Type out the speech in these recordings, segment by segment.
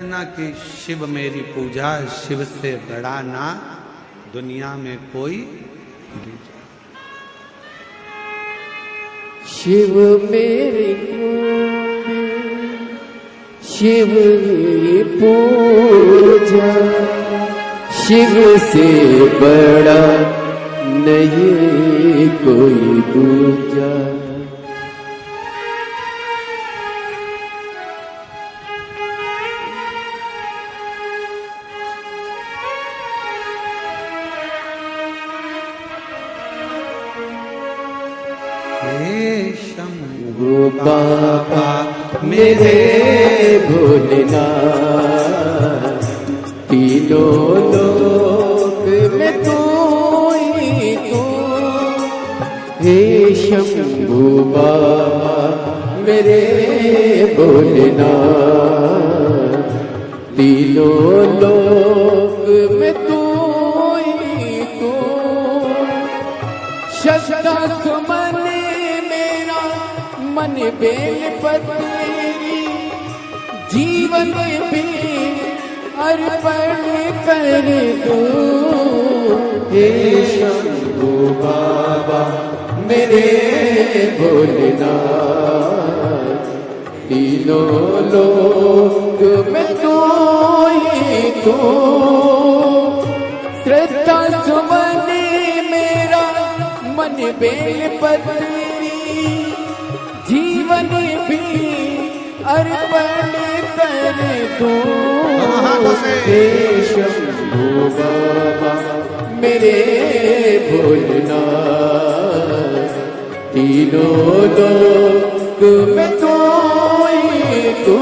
ना कि शिव मेरी पूजा, शिव से बड़ा ना दुनिया में कोई। शिव मेरी शिव मेरी पूजा, शिव से बड़ा नहीं कोई दूजा। शंभू बाबा मेरे भोलेनाथ, तीनों लोक में तू ही तू। हे शंभू बाबा मेरे भोलेनाथ, तीनों लोक में तू ही तू। श्रद्धा सुमन मन बेल पत्री, जीवन भी अर्पण कर दूं। हे शंभू बाबा मेरे भोलेनाथ, तीनों लोक में तू ही तू। श्रद्धा सुमन मेरा मन बेल पत्री, जीवन भी अर्पण कर दूं। हे शंभू बाबा मेरे भोलेनाथ, तीनों लोक में तू ही तू।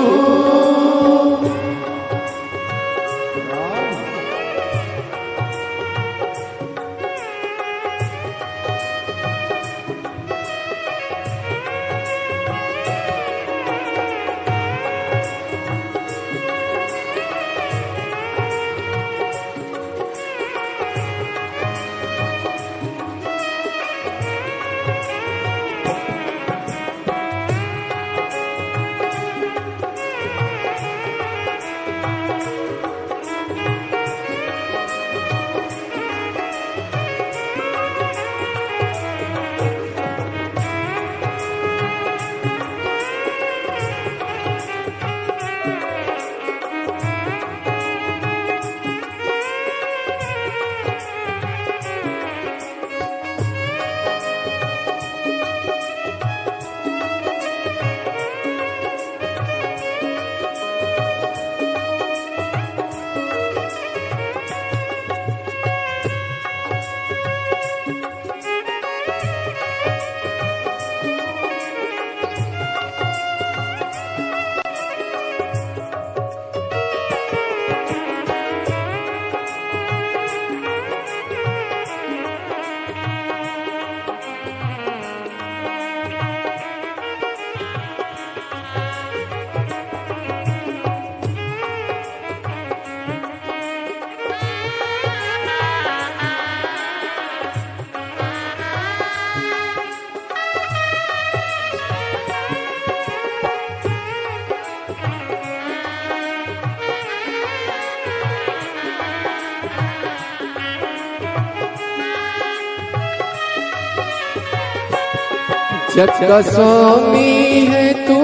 जग का स्वामी है तू,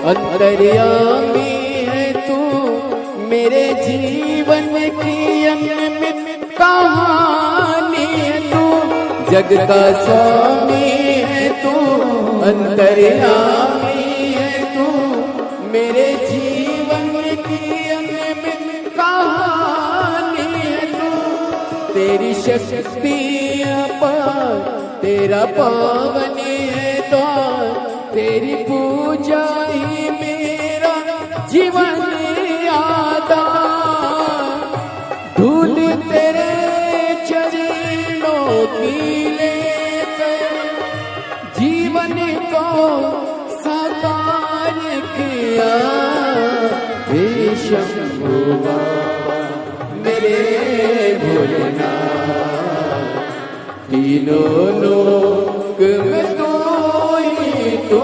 अंतर्यामी है तू। मेरे जीवन की अनमित कहानी है तू। जग का स्वामी है तू, अंतर्यामी है तू। मेरे जीवन की अनमित कहानी है तू। तेरी शक्ति अपार, तेरा पावन तेरी पूजा ही मेरा जीवन आदा। धूल तेरे चरणों की लेकर जीवन को साकार किया। हे शंभू बाबा मेरे भोलेनाथ, तीनों लोक में तू ही तू।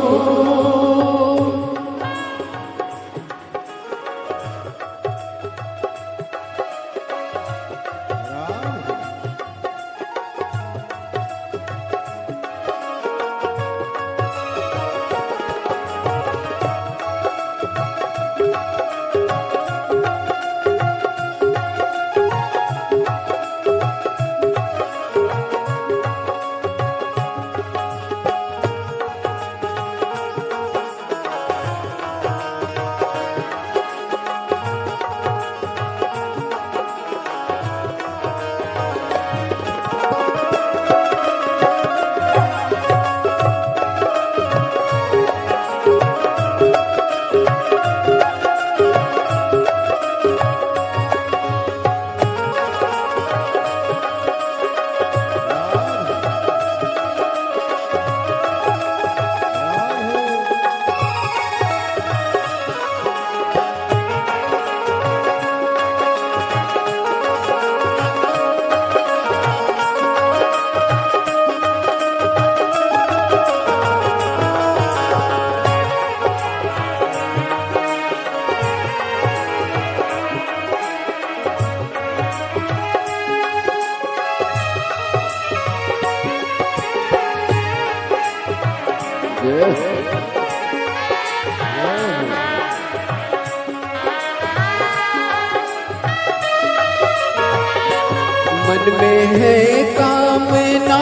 मन में है कामना,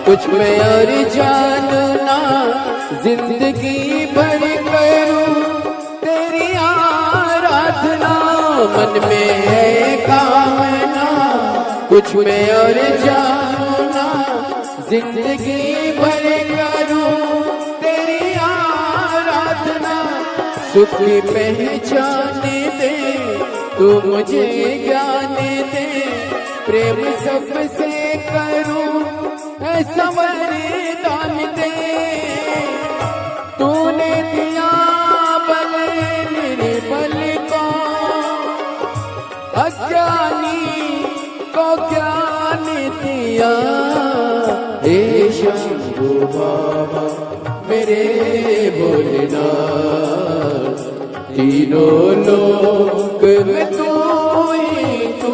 कुछ में और जानना, जिंदगी भर करूं तेरी आराधना। मन में है कामना, कुछ में और जानना, जिंदगी भर करूं तेरी आराधना। सुख पहचान दे तू मुझे ज्ञान दे, प्रेम सबसे करूं ऐसा वरदान दे। तूने दिया बल निर्बल को, अज्ञानी को ज्ञान दिया। हे शंभू बाबा मेरे भोलेनाथ, तीनों लोक में तू ही तू।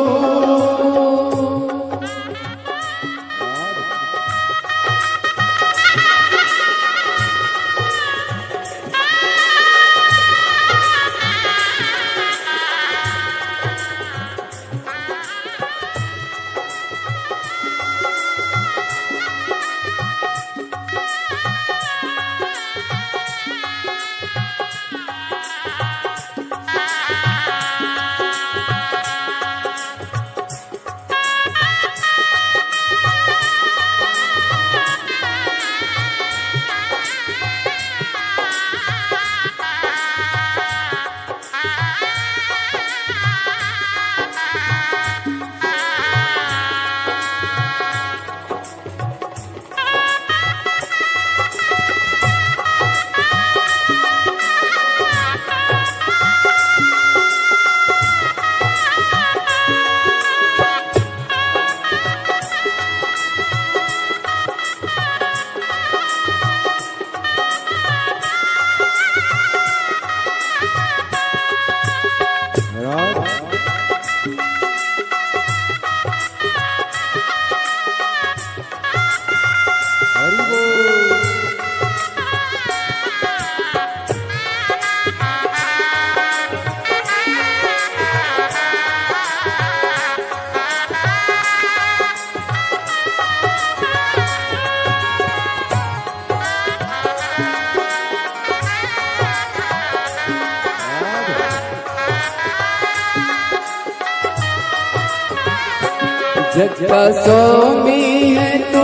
जग का स्वामी है तू,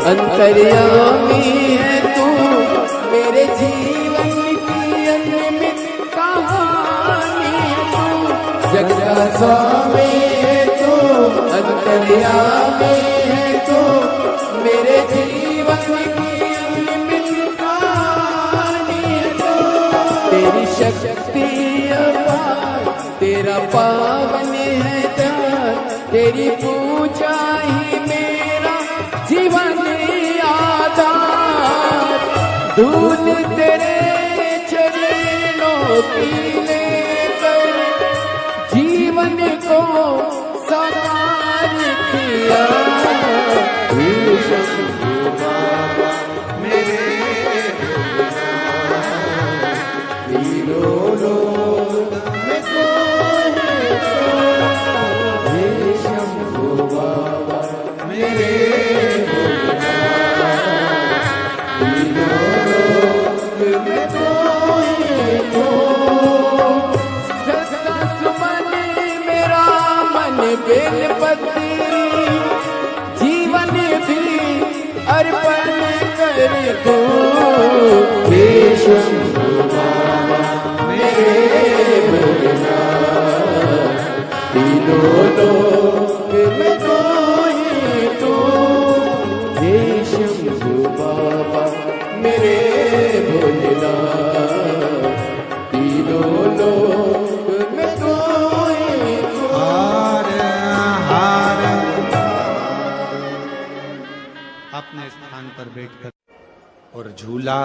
अंतर्यामी है तू, मेरे जीवन की अनमित कहानी है तू। जग का स्वामी है तू, अंतर्यामी है तू, मेरे जीवन की अनमित कहानी है तू। तेरी शक्ति अपार, तेरा पावन है ध्यान, तेरी पूजा ही मेरा जीवन आधार। दूध तेरे चरणों की लेकर जीवन को साकार किया। शंभू बाबा मेरे तीनों लोक में तू है तू। हे शंभू बाबा मेरे तीनों लोक में तू है तू। सदा सुमन मेरा मन बेलपति, जीवन भी अर्पण कर दो। हे शंभू बाबा मेरे भोलेनाथ, तीनों लोक में तू ही तू। हे शंभू बाबा मेरे भोलेनाथ, तीनों लोक में तू ही तू। हार हार अपने स्थान पर बैठकर और झूला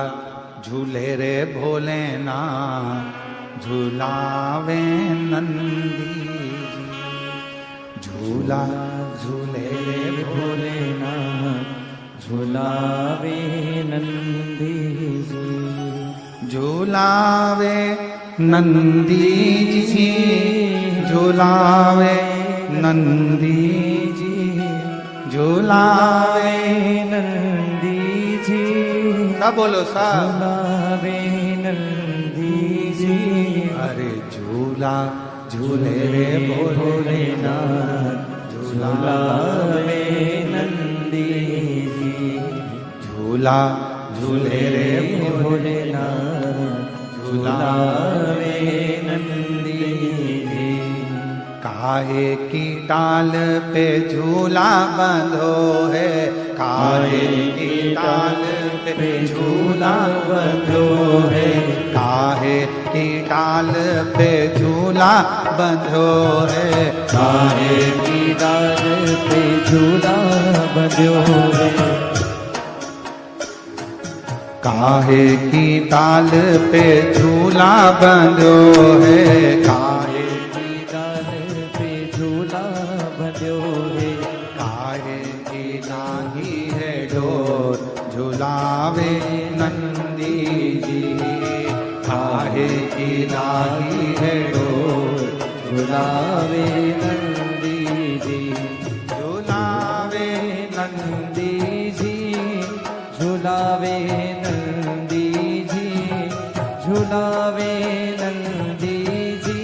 झूले रे भोलेनाथ, झूलावे नंदी जी। झूला झूले रे भोलेनाथ, झुलावे नंदी जी। झूलावे नंदी जी, झूलावे नंदी जी। झूलावे नंदी जी सब बोलो सब झूलावे नंदी जी अरे झूला झूले रे भोलेनाथ झूलावे नंदी जी झूला झूले रे भोलेनाथ झूलावे नंदी जी काहे की टाल पे झूला बंधो है काहे की टाल पे झूला बंधो है काहे की टाल पे झूला बंधो है काहे की डाल पे झूला बंधो है काहे की टाल पे झूला बंधो है काहे की डाल पे झूला बंधो है काहे की नाही है डोर झुलावे नंदी जी काहे की नाही है डोर झूलावे नंदी जी झुलावे नंदी जी झूलावे नंदी जी झूलावे नंदी जी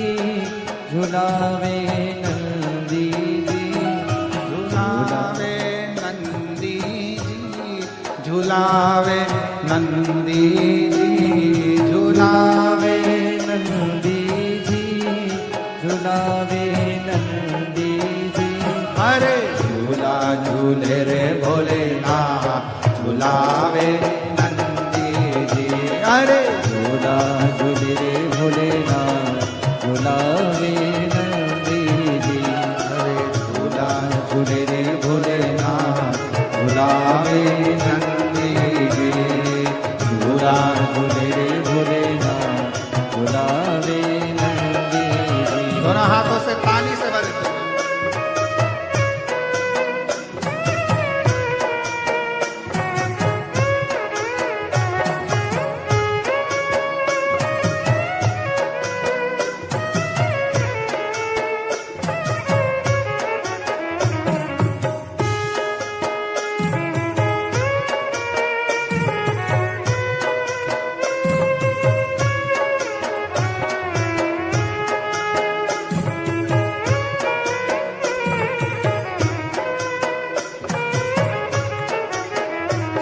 झूलावे नंदी जी झुलावे नंदी जी झुलावे नंदी जी झुलावे नंदी जी झूलावे नंदी जी अरे झूला झूले रे भोलेनाथ झुलावे नंदी जी अरे झूला झूले रे भोलेनाथ झूलावे नंदी जी अरे झूला झूले रे भोलेनाथ झूलावे नंदी जी झूला झूले रे भोलेनाथ झूलावे नंदी जी दोनों हाथों से पानी से भर दो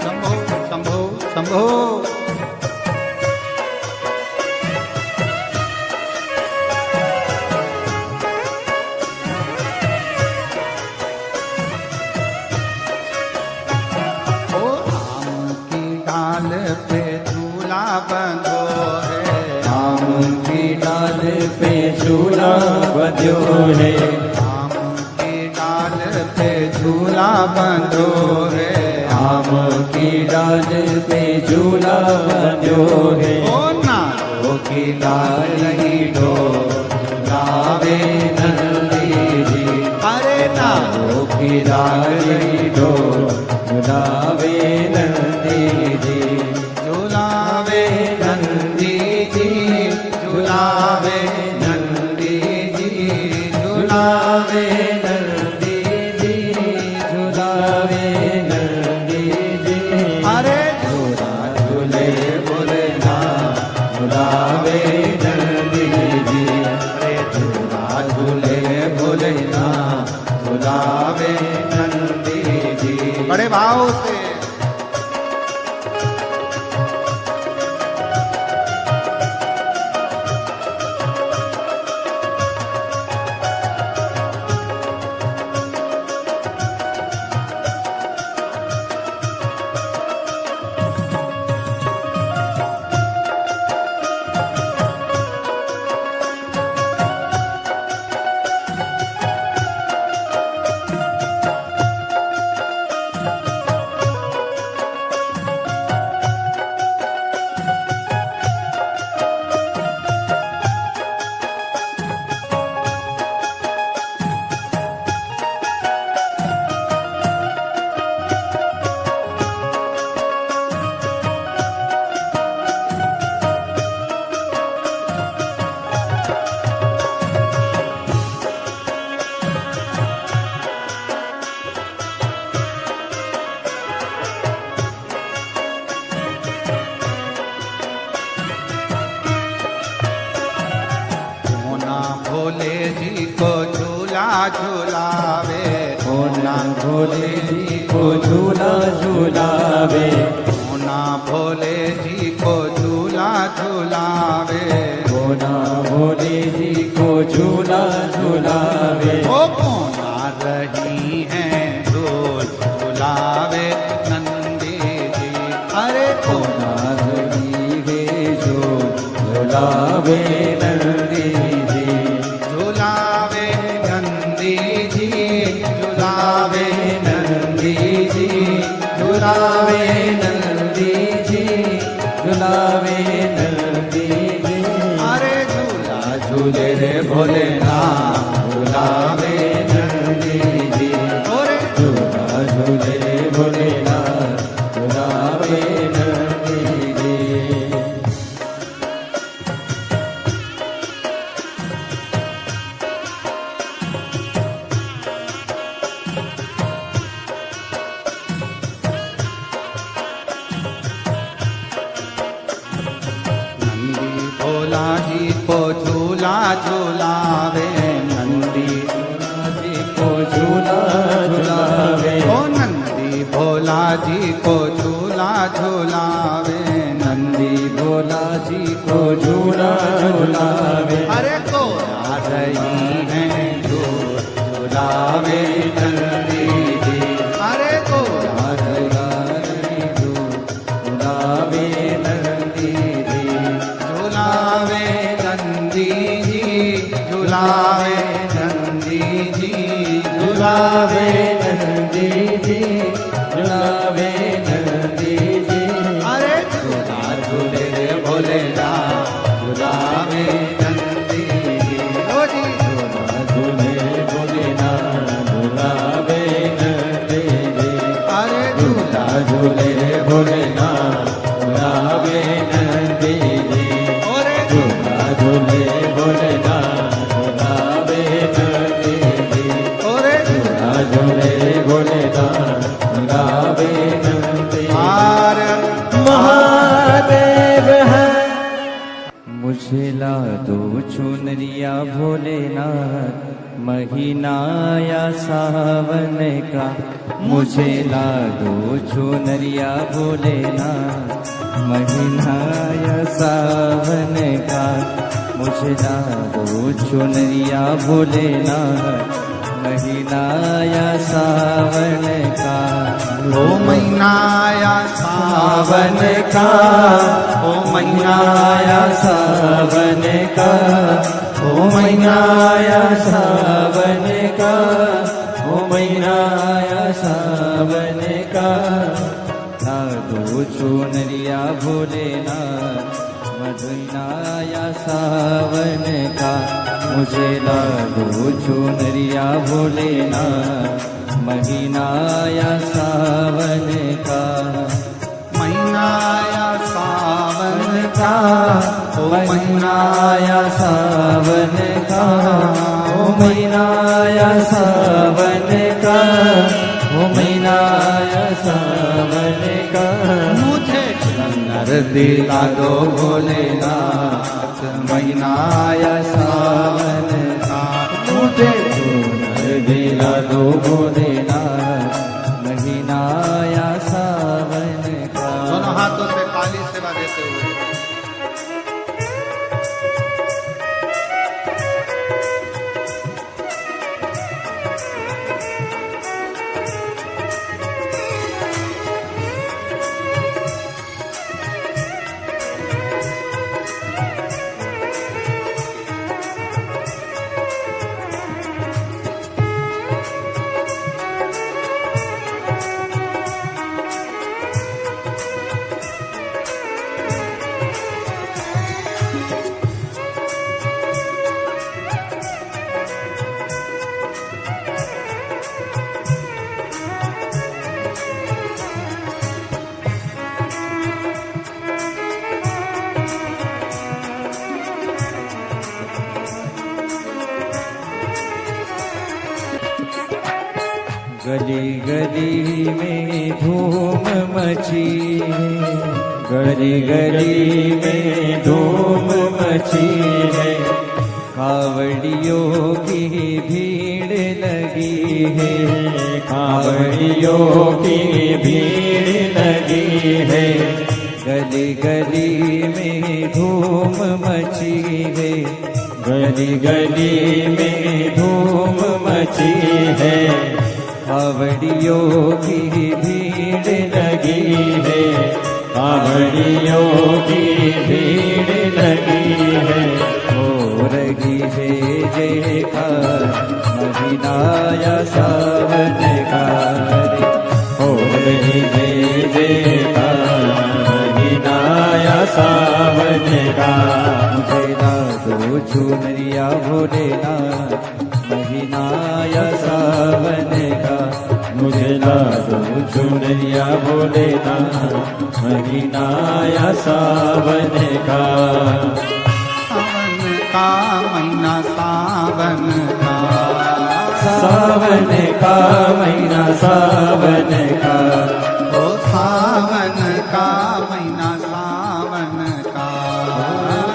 शंभो शंभो शंभो ओ आम की डाल पे झूला बंधो है आम की डाल पे झूला बंधो है आम की डाल पे झूला बंधो है आम की डाल पे झूला बंधो है ओ नागो की डाल ही डो झुलावे नंदी जी अरे नागो की डाल ही डो झूलावे नंदी जी झुलावे नंदी जी झुलावे नंदी जी झुलावे नंदी जी झूलावे नंदी जी अरे झूला झूले भोलेनाथ झूलावे नंदी जी अरे झूला झूले भोलेनाथ झूलावे नंदी जी बड़े भाव से झुलावे, होना भोले जी को झूला झूलावे, होना भोले जी को झूला झुलावे, होना भोले जी को झूला झूलावे। ओ कोना रही हैं झूल झुलावे नंदी जी, अरे होना रही है जो झूलावे नंदी जी, झुलावे नंदी जी, झुलावे नंदी जी, झूलावे नंदी जी, झूलावे नंदी जी। अरे झूला झूले रे भोलेनाथ, झूलावे नंदी जी, और झूला झूले रे भोलेनाथ, झूलावे नंदी जी। नंदी भोला जी को झूला झुलावे, नंदी जी को झूला झूलावे, ओ नंदी भोला जी को झूला झुलावे, नंदी भोला जी को झूला झूलावे। अरे कोना रही हैं झूल झुलावे नंदी जी, अरे कोना झूलावे नंदी जी, झुलावे नंदी जी, झुलावे नंदी जी, झूलावे नंदी जी, झूलावे नंदी जी। अरे झूला झूले रे भोलेनाथ, झुलावे नंदी जी, ओ जी झूला झूले भोलेनाथ, झूलावे नंदी जी, अरे झूला झूले भोलेनाथ, झूलावे नंदी जी, और झूला झूले भोलेनाथ, झूलावे नंदी जी, और झूला झूले भोलेनाथ, झूलावे नंदी जी। आर महादेव है मुझे ला दो चुनरिया भोलेनाथ, महीना या सावन का, मुझे ला दो चुनरिया भोलेनाथ, महीना या सावन का, मुझे ला दो चुनरिया भोलेनाथ, महीना या सावन का। ओ महीना या सावन का, ओ महीना या सावन का, ओ महीना या सावन का, ओ महीना या सावन का, ला दो चुनरिया भोलेनाथ, महीना या सावन का, मुझे ला दो चुनरिया भोलेनाथ, महीना या सावन का। महीना या सावन का, ओ महीना या सावन का, ओ महीना या सावन का, ओ महीना या सावन का, मुझे चंदर दिला दो भोलेनाथ, महीना या सावन का, मुझे चूनर दिला दो भोलेनाथ, महीना या सावन का। दोनों हाथों से काली सेवा देते हुए गली गली में धूम मची है, गली गली में धूम मची है, कावड़ियों की भीड़ लगी है, कावड़ियों की भीड़ लगी है, गली गली में धूम मची है, गली गली में धूम मची है, कावड़ियों की भीड़ लगी है, कावड़ियों की भीड़ लगी है। हो रही है जयकार महीनाया सावन का रे, हो रही जय जयकार महीनाया सावन का। मुझे ला दो चुनरिया भोलेनाथ महीनाया सावन का, मुझे ला दो चुनरिया भोलेनाथ महीनाया सावन का। सावन का महीना सावन का, सावन का महीना सावन का, ओ सावन का महीना सावन का,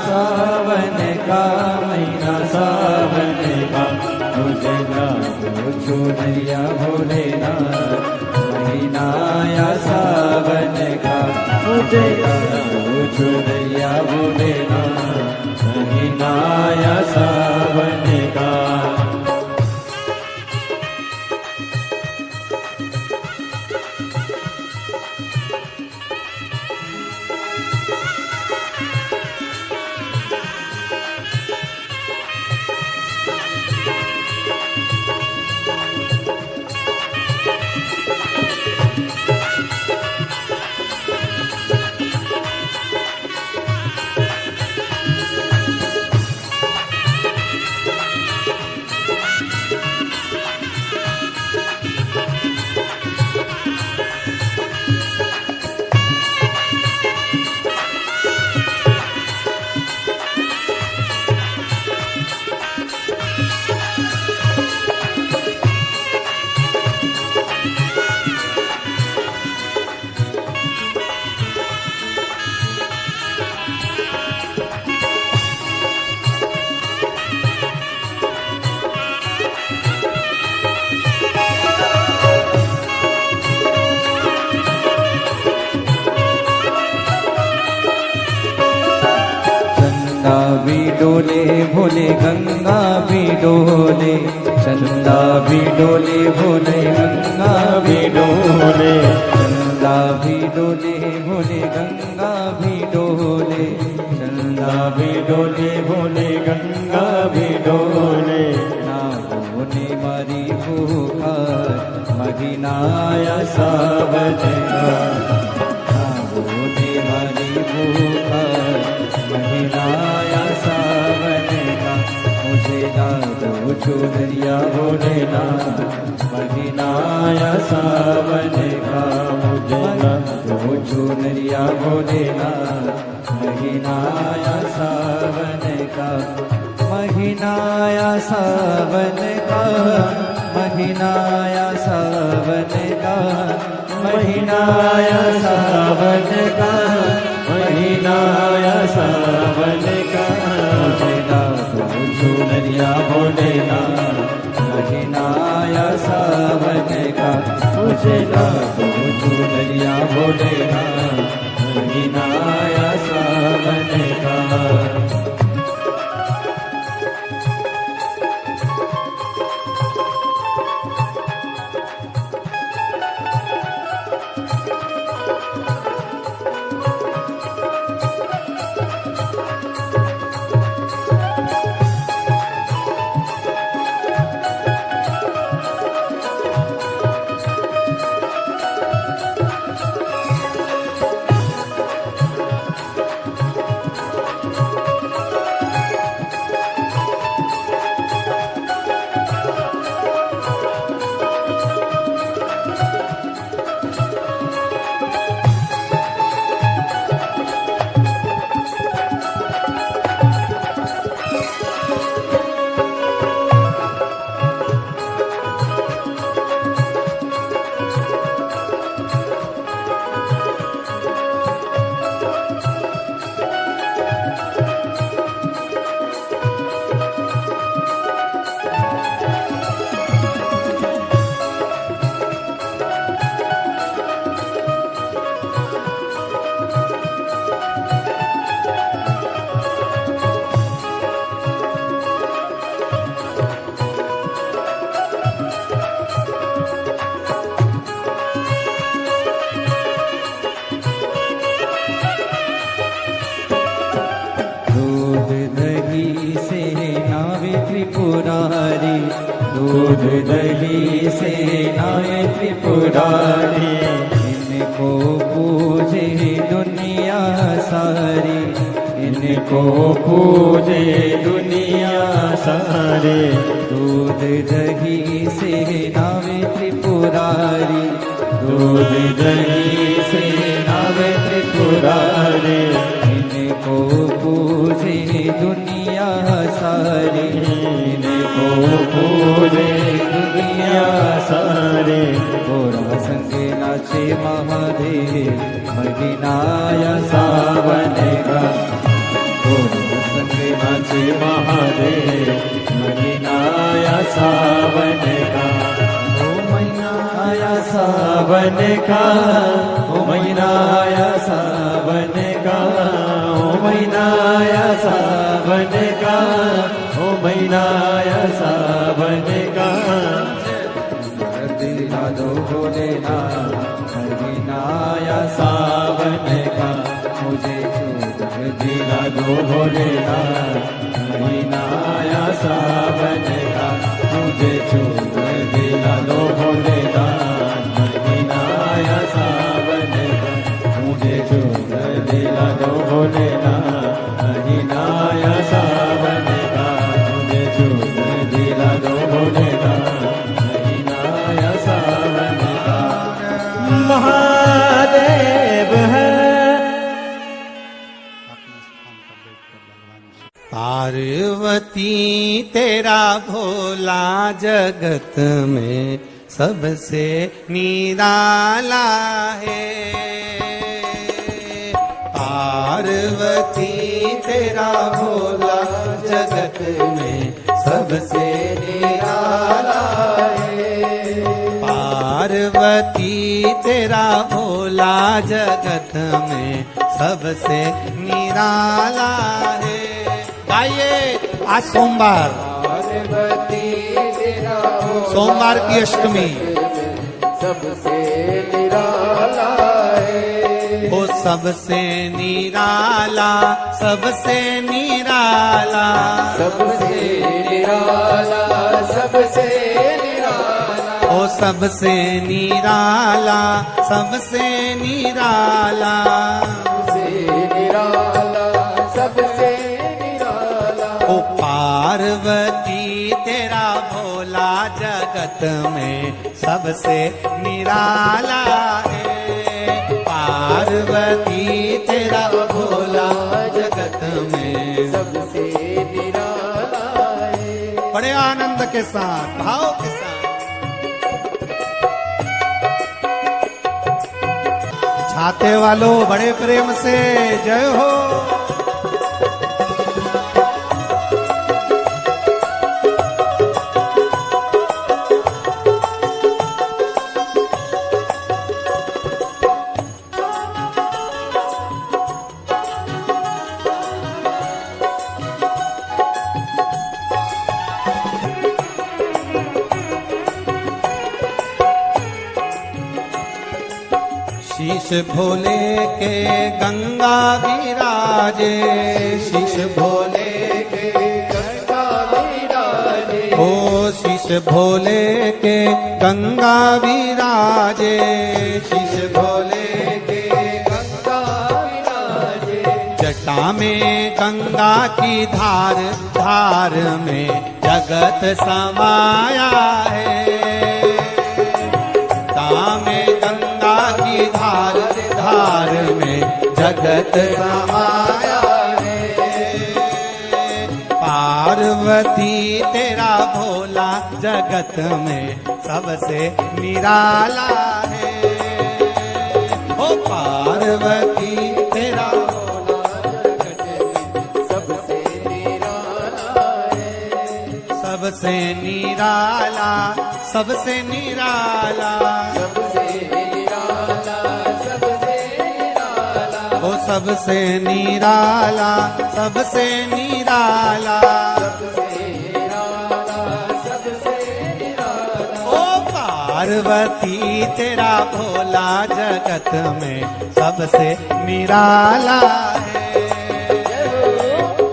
सावन का महीना सावन का। मुझे ला दो चुनरिया भोलेनाथ महीनाया सावन का, मुझे ला दो चुनरिया भोलेनाथ महीनाया सावन का। चंदा भी डोले भोले गंगा भी डोले, चंदा भी डोले भोले गंगा भी डोले, चंदा भी डोले भोले गंगा भी डोले, चंदा भी डोले भोले गंगा भी डोले। ना होने मारी पुकार महीनाया सावन का, ना होने मारी पुकार महीनाया सावन का। मुझे ला दो चुनरिया भोलेनाथ महीनाया सावन का, मुझे ला दो चुनरिया भोलेनाथ महीनाया सावन का, महीनाया सावन का, महीनाया सावन का, महीनाया सावन का, महीनाया सावन का। मुझे ला दो चुनरिया भोलेनाथ महीनाया सावन का, मुझे ला दो चुनरिया भोलेनाथ महीनाया सावन का। त्रिपुरारी, दूध दही से नाए त्रिपुरारी, इनको पूजे दुनिया सारी, इनको पूजे दुनिया सारे। दूध दही से नावे त्रिपुरारी, दूध दही से नावे त्रिपुरारी, इनको पूजे दुनिया सारी, इनको पूजे दुनिया सारे। गोरा संग नाचे महादेव, मदीनाया सावन का, गोरा संग नाचे महादेव, मदीनाया सावन का। ओ महीना आया सावन का, ओ महीना आया सावन का, ओ महीना आया सावन का, ओ महीना आया सावन का। दिला दो भोलेनाथ, महीना आया सावन का, मुझे चूक दिला दो भोलेनाथ, महीना आया सावन का, मुझे चूक दिला दो भोलेनाथ, महीना आया सावन का, मुझे चूक दिला दो भोलेनाथ, महीना आया सावन का, मुझे चूक दिला दो भोलेनाथ, महीना आया सावन का। महादेव है पार्वती तेरा भोला जगत में सबसे निराला है। पार्वती तेरा भोला जगत में सबसे निराला है। पार्वती तेरा भोला जगत में सबसे निराला है। आइए आज सोमवार, सोमवार की अष्टमी सबसे निराला है। वो सबसे निराला, सबसे निराला, सबसे निराला, सबसे निराला, ओ सबसे निराला, सबसे निराला, सबसे निराला, सबसे निराला। ओ पार्वती तेरा भोला जगत में सबसे निराला है। पार्वती तेरा भोला जगत में सबसे निराला है। बड़े आनंद के साथ, भाव के साथ छाते वालों बड़े प्रेम से जय हो। शीश भोले के गंगा विराजे, शीश भोले के गंगा विराजे, ओ शीश भोले के गंगा विराजे, शीश भोले के गंगा विराजे। जटा में गंगा की धार, धार में जगत समाया है। में गंगा की धार, धार में जगत समाया है। पार्वती तेरा भोला जगत में सबसे निराला है। ओ पार्वती तेरा भोला जगत में सबसे निराला है। सबसे निराला, सबसे निराला, सबसे निराला, सबसे निराला, ओ सबसे निराला, सबसे निराला, सबसे निराला, सबसे निराला। ओ पार्वती तेरा भोला जगत में सबसे निराला है।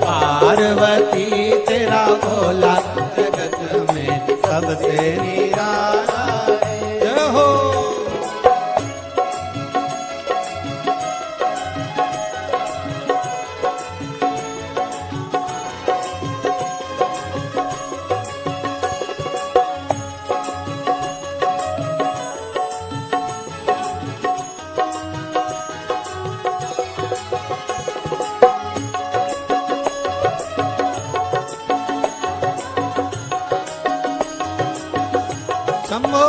पार्वती तेरा भोला जगत सबसे निराला जय हो। शंभो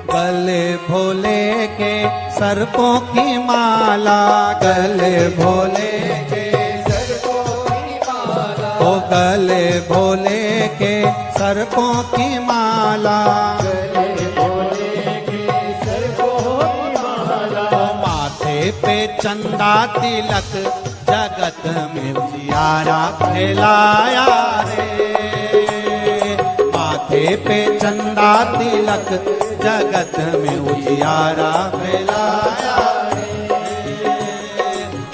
गले भोले के सर्पों की माला, गले भोले के सर्पों की माला, ओ गले भोले के सर्पों की माला, गले भोले के सर्पों की माला, ओ माथे पे चंदा तिलक जगत में उजियारा फैलाया रे, माथे पे चंदा तिलक जगत में उजियारा फैलाया रे,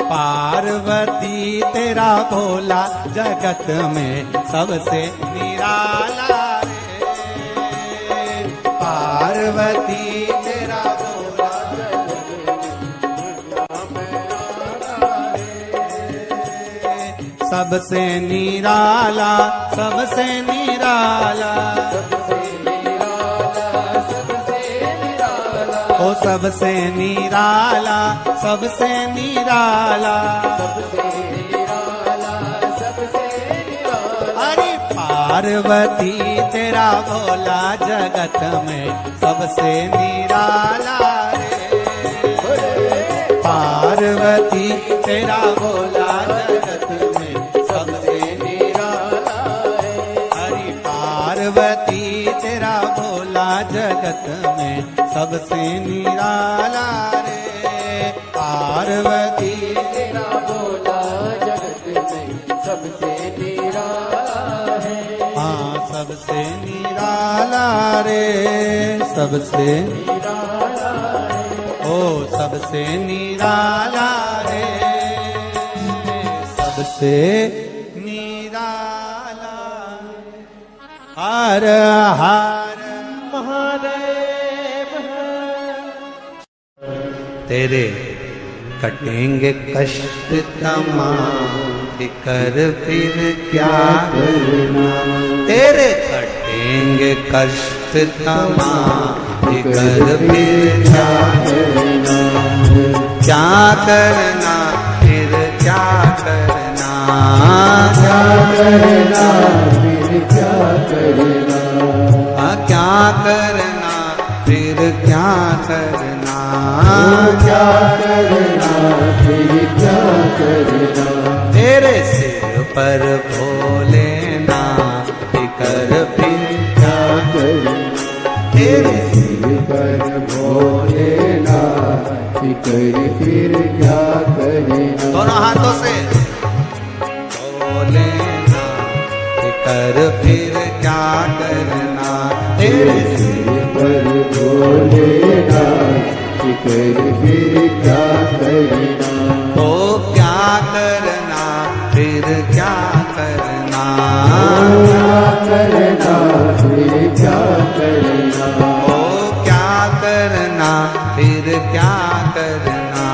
पार्वती तेरा भोला जगत में सबसे निराला रे, पार्वती तेरा भोला सबसे निराला, सबसे निराला, ओ सबसे निराला, सबसे निराला, अरे पार्वती तेरा भोला जगत में सबसे निराला रे, पार्वती तेरा भोला जगत में सबसे निराला है, अरे पार्वती तेरा भोला जगत में सबसे निराला रे, पार्वती तेरा भोला जगत में सबसे निराला है, हाँ सबसे निराला रे, सबसे निराला है, ओ सबसे निराला रे, सबसे निराला, हर हर महादेव। तेरे कटेंगे कष्ट तमाम कर फिर क्या करना, तेरे कटेंगे कष्ट तमाम कर फिर क्या करना, क्या करना फिर क्या करना, क्या करना फिर क्या करना, क्या करना फिर क्या करना, क्या करना फिर क्या करना, तेरे सिर पर भोलेनाथ कर फिर क्या करना, तेरे सिर पर भोलेनाथ कर फिर क्या करना, दोनों हाथों से भोलेनाथ कर फिर क्या करना, तेरे सिर पर भोलेनाथ कर फिर क्या करना, तो क्या करना फिर क्या करना, करना फिर क्या करना, ओ क्या करना फिर क्या करना,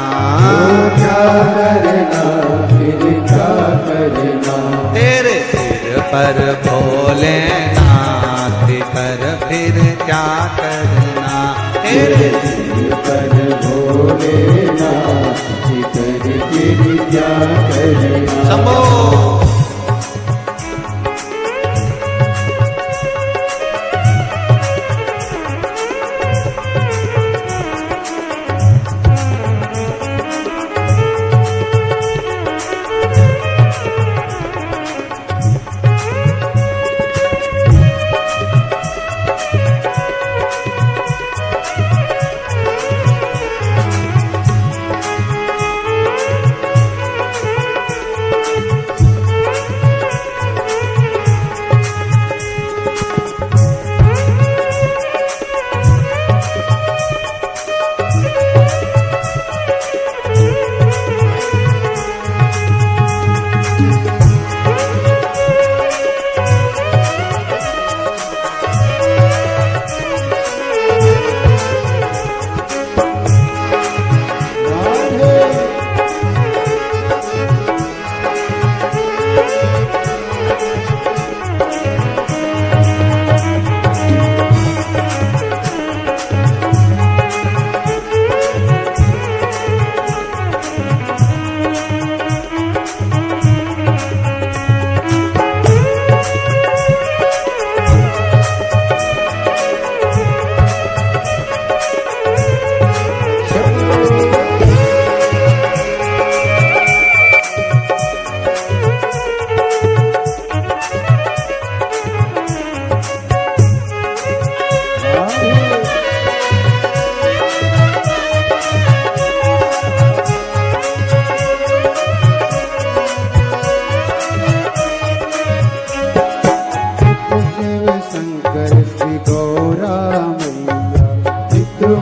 क्या करना फिर क्या करना, तेरे सिर पर भोलेनाथ पर फिर क्या करना, तेरे सिर पर भोलेनाथ कर फिर क्या करना। शंभो।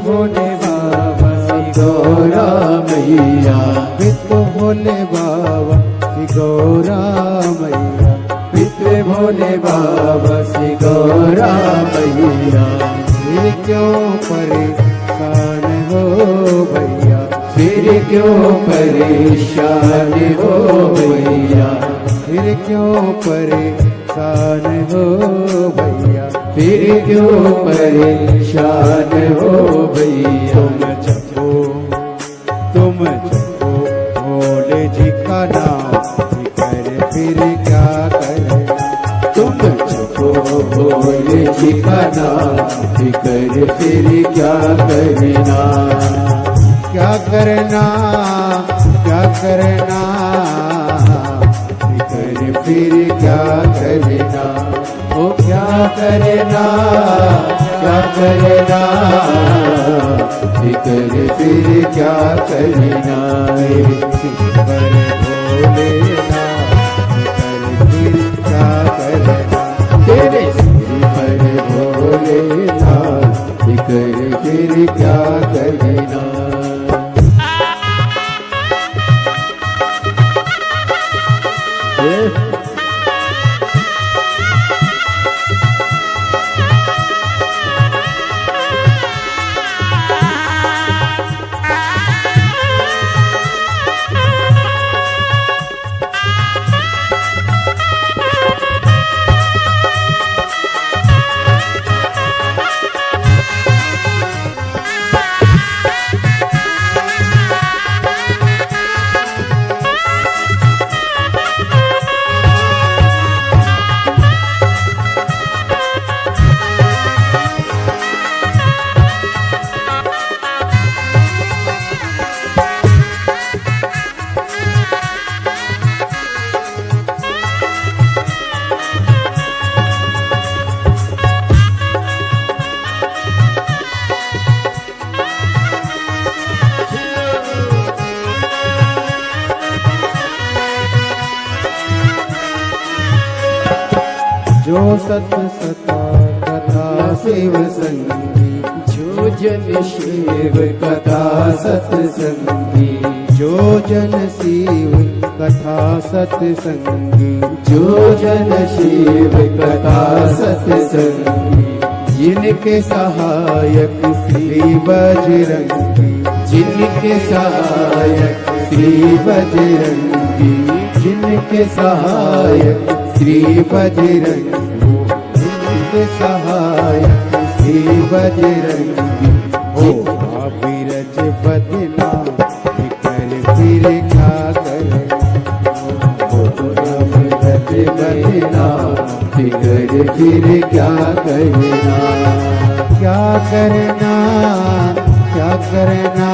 भोले बाबा श्री गौरा मैया, पितृ भोले बाबा श्री गौरा मैया, फिर क्यों परेशान हो भैया, फिर क्यों परेशान हो भैया, फिर क्यों परेशान हो भैया, फिर क्यों परेशान हो भैया। तुम जपो भोले जी का नाम, कर फिर क्या करना, तुम जपो भोले जी का नाम, कर फिर क्या करना, क्या करना, क्या करना, कर फिर क्या करना, ओ क्या करना, क्या करना, कर फिर क्या करना, पर भोलेनाथ कर फिर क्या करना, तेरे सिर पर भोलेनाथ कर फिर क्या करना। जो सत सता कथा शिव संगी, जो जन शिव कथा सत्संगी, जो जन शिव कथा सत्संगी, जो जन शिव कथा सत्संगी, जिनके सहायक श्री बजरंगी, जिनके सहायक श्री बजरंगी, जिनके सहायक श्री बजरंगी, जिनके सहायक श्री बजरंगी। हो अविरज बदना कर फिर क्या करे, अविरज बदना फिकर फिर क्या करना, क्या करना, क्या करना,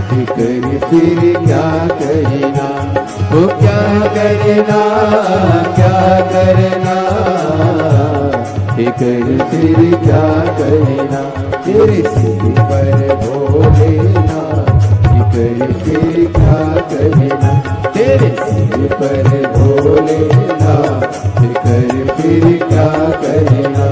फिकर फिर क्या करना, वो क्या करना, क्या करना, फिकर फिर क्या करना, तेरे सिर पर भोलेनाथ, फिकर फिर क्या करना, तेरे सिर पर भोलेनाथ, फिकर फिर क्या करना।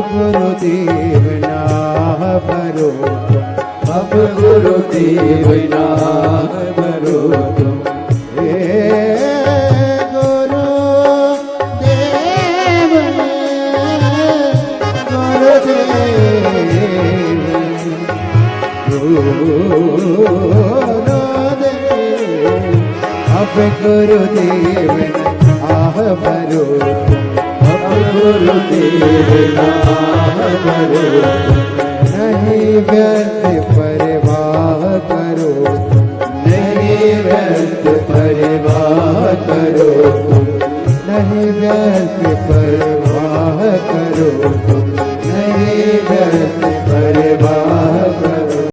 गुरुदेव ना भरो, अब गुरुदेव ना भरो तुम, हे गुरुदेव, गुरुदेव, अब गुरुदेव आह भरो, गुरुदेव नाम भरो, नहीं व्यर्थ परवाह करो, नहीं व्यर्थ परवाह करो, नहीं व्यर्थ परवाह करो, नहीं व्यर्थ